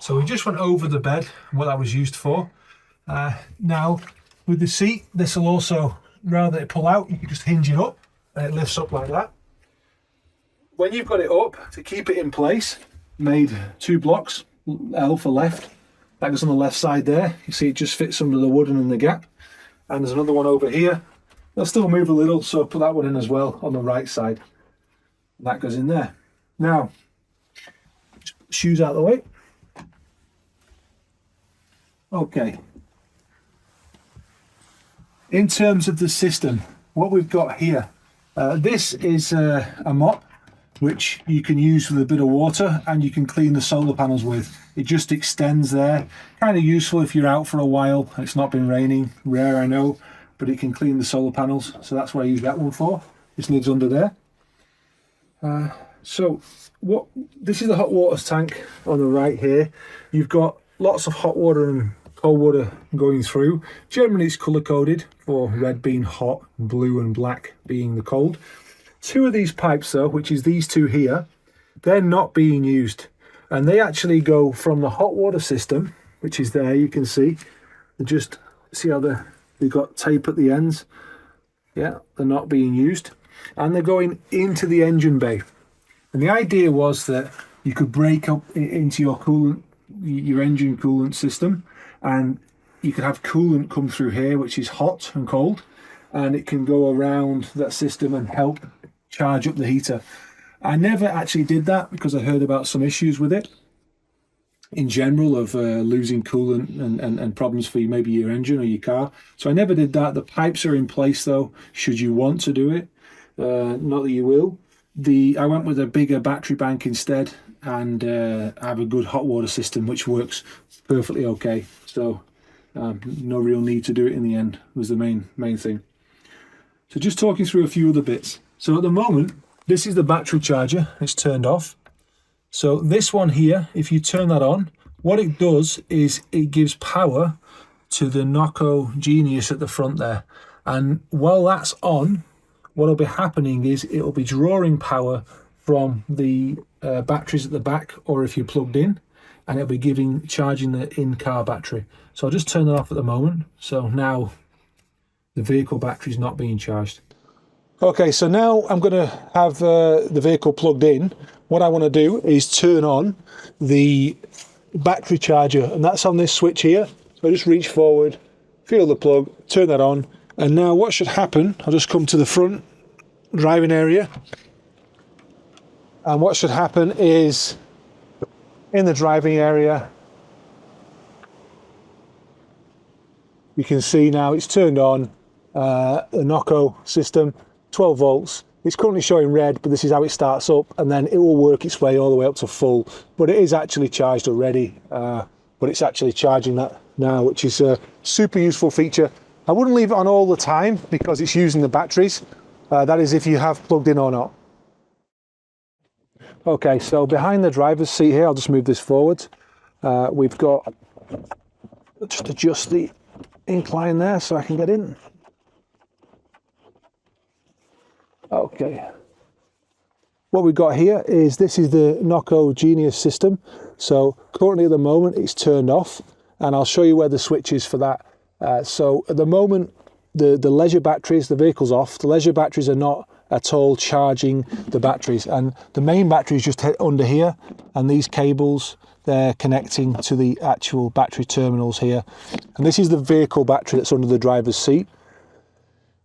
So we just went over the bed and what that was used for. Now with the seat, this will also, rather than it pull out, you can just hinge it up and it lifts up like that. When you've got it up, to keep it in place, made 2 blocks, L for left. That goes on the left side there. You see it just fits under the wooden in the gap. And there's another one over here. They'll still move a little, so put that one in as well on the right side. That goes in there. Now, shoes out of the way. Okay. In terms of the system, what we've got here, this is a mop which you can use with a bit of water and you can clean the solar panels with. It just extends there. Kind of useful if you're out for a while and it's not been raining. Rare, I know, but it can clean the solar panels. So that's what I use that one for. This lid's under there. This is the hot water tank on the right here. You've got lots of hot water and cold water going through. Generally it's color coded, for red being hot, blue and black being the cold. 2 of these pipes though, which is these 2 here, they're not being used. And they actually go from the hot water system, which is there, you can see. Just see how they've got tape at the ends. Yeah, they're not being used. And they're going into the engine bay. And the idea was that you could break up into your coolant, your engine coolant system, and you could have coolant come through here, which is hot and cold, and it can go around that system and help charge up the heater. I never actually did that because I heard about some issues with it in general of losing coolant and problems for maybe your engine or your car. So I never did that. The pipes are in place though, should you want to do it. Not that you will. I went with a bigger battery bank instead and have a good hot water system which works perfectly okay. So no real need to do it in the end was the main thing. So just talking through a few other bits. So at the moment, this is the battery charger. It's turned off. So this one here, if you turn that on, what it does is it gives power to the Noco Genius at the front there. And while that's on, what will be happening is it will be drawing power from the batteries at the back, or if you're plugged in, and it'll be charging the in-car battery. So I'll just turn that off at the moment. So now the vehicle battery is not being charged. Okay, so now I'm going to have the vehicle plugged in. What I want to do is turn on the battery charger, and that's on this switch here. So I just reach forward, feel the plug, turn that on, and now what should happen, I'll just come to the front driving area, and what should happen is in the driving area, you can see now it's turned on, the Noco system, 12 volts. It's currently showing red, but this is how it starts up, and then it will work its way all the way up to full. But it is actually charged already, but it's actually charging that now, which is a super useful feature. I wouldn't leave it on all the time because it's using the batteries. That is if you have plugged in or not. Okay, so behind the driver's seat here, I'll just move this forward. We've got, just adjust the incline there so I can get in. Okay, what we've got here is this is the Noco Genius system. So currently at the moment it's turned off, and I'll show you where the switch is for that. So at the moment the leisure batteries, the vehicle's off. The leisure batteries are not at all charging the batteries, and the main battery is just under here, and these cables, they're connecting to the actual battery terminals here. And this is the vehicle battery that's under the driver's seat.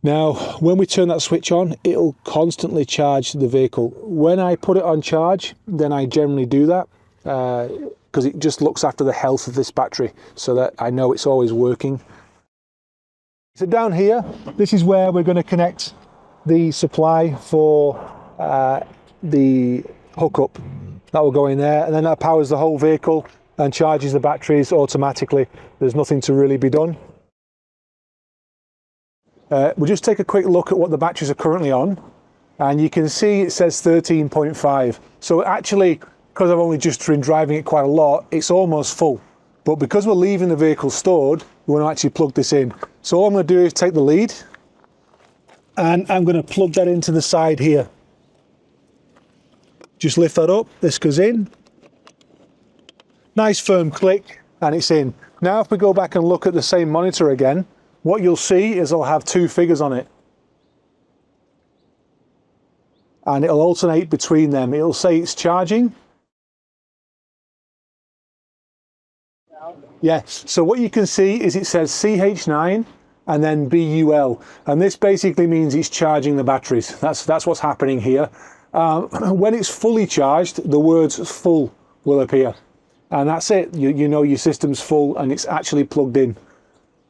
Now, when we turn that switch on, it'll constantly charge the vehicle. When I put it on charge, then I generally do that because it just looks after the health of this battery so that I know it's always working. So down here, this is where we're going to connect the supply for the hookup. That will go in there, and then that powers the whole vehicle and charges the batteries automatically. There's nothing to really be done. We'll just take a quick look at what the batteries are currently on, and you can see it says 13.5. So actually, because I've only just been driving it quite a lot, it's almost full. But because we're leaving the vehicle stored, we want to actually plug this in. So all I'm going to do is take the lead, and I'm going to plug that into the side here. Just lift that up, this goes in. Nice firm click and it's in. Now if we go back and look at the same monitor again, what you'll see is it'll have two figures on it. And it'll alternate between them. It'll say it's charging. Yes, so what you can see is it says CH9 and then BUL. And this basically means it's charging the batteries. That's what's happening here. When it's fully charged, the words full will appear. And that's it. You know your system's full and it's actually plugged in.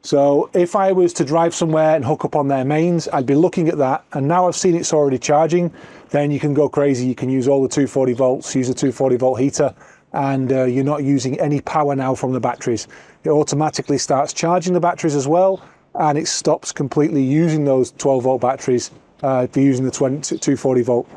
So if I was to drive somewhere and hook up on their mains, I'd be looking at that. And now I've seen it's already charging, then you can go crazy. You can use all the 240 volts, use a 240 volt heater, and you're not using any power now from the batteries. It automatically starts charging the batteries as well, and it stops completely using those 12 volt batteries if you're using the 240 volt.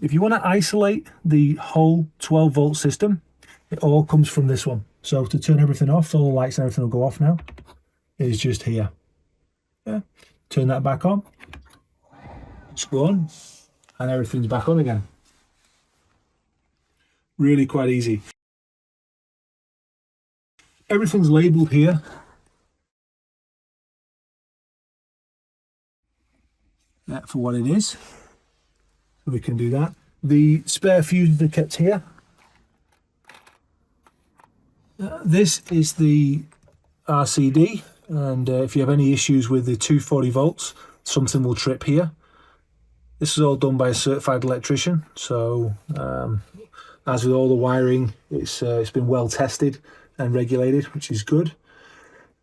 If you want to isolate the whole 12 volt system, it all comes from this one. So to turn everything off, all the lights and everything will go off now, is just here. Yeah. Turn that back on, screw on, and everything's back on again. Really quite easy. Everything's labelled here. For what it is. So we can do that. The spare fuses are kept here. This is the RCD, and if you have any issues with the 240 volts, something will trip here. This is all done by a certified electrician, so as with all the wiring, it's been well tested and regulated, which is good.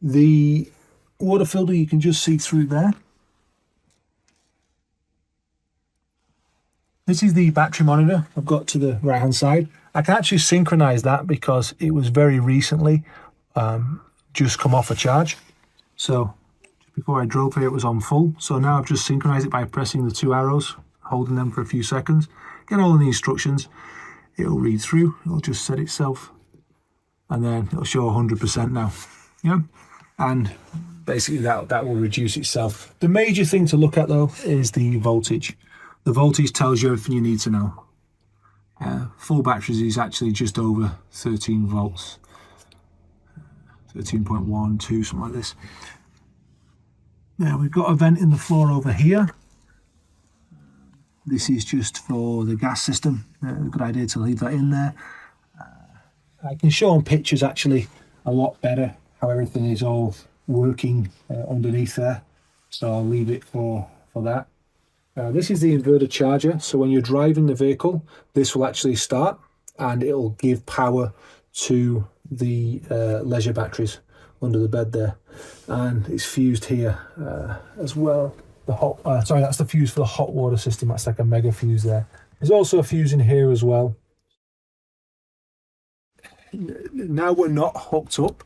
The water filter you can just see through there. This is the battery monitor I've got to the right hand side. I can actually synchronize that because it was very recently just come off a charge. So before I drove here it was on full. So now I've just synchronized it by pressing the two arrows, holding them for a few seconds. Get all of the instructions. It'll read through, it'll just set itself, and then it'll show 100% now. Yeah, and basically that will reduce itself. The major thing to look at though is the voltage. The voltage tells you everything you need to know. Full batteries is actually just over 13 volts, 13.12, something like this. Now we've got a vent in the floor over here. This is just for the gas system. A good idea to leave that in there. I can show on pictures actually a lot better how everything is all working underneath there. So I'll leave it for that. This is the inverter charger. So when you're driving the vehicle, this will actually start and it'll give power to the leisure batteries under the bed there. And it's fused here as well. The hot, sorry, that's the fuse for the hot water system. That's like a mega fuse there. There's also a fuse in here as well. Now we're not hooked up.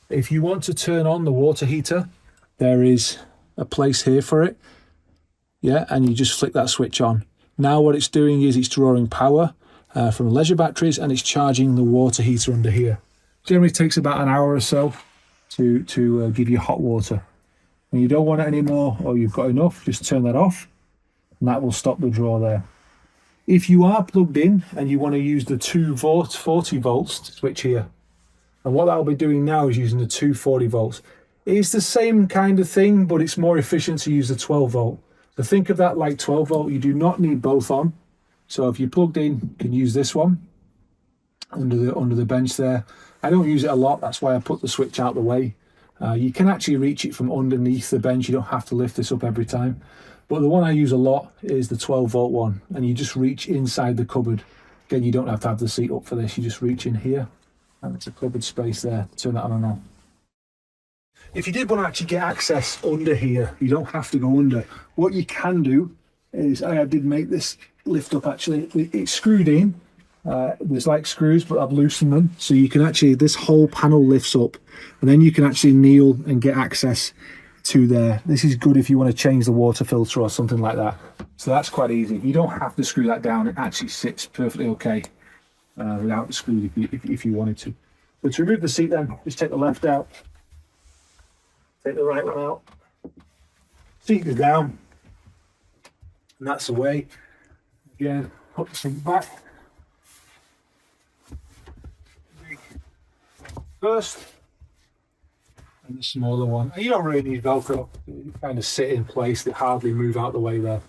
If you want to turn on the water heater, there is a place here for it. Yeah, and you just flick that switch on. Now what it's doing is it's drawing power from the leisure batteries and it's charging the water heater under here. Generally takes about an hour or so to give you hot water. When you don't want it anymore or you've got enough, just turn that off and that will stop the draw there. If you are plugged in and you want to use the 240 volts switch here, and what that'll be doing now is using the 240 volts. It's the same kind of thing, but it's more efficient to use the 12 volt. So think of that like 12 volt. You do not need both on. So if you're plugged in, you can use this one under the bench there. I don't use it a lot. That's why I put the switch out the way. You can actually reach it from underneath the bench. You don't have to lift this up every time. But the one I use a lot is the 12 volt one. And you just reach inside the cupboard. Again, you don't have to have the seat up for this. You just reach in here. And it's a cupboard space there. Turn that on and off. If you did want to actually get access under here, you don't have to go under. What you can do is, I did make this lift up actually. It's screwed in. There's like screws, but I've loosened them. So you can actually, this whole panel lifts up and then you can actually kneel and get access to there. This is good if you want to change the water filter or something like that. So that's quite easy. You don't have to screw that down. It actually sits perfectly okay without the screw if you wanted to. But to remove the seat then, just take the left out. Take the right one out. Seat is down. And that's away. Again, put the seat back. first, and the smaller one. And you don't really need Velcro. You kind of sit in place, they hardly move out the way there.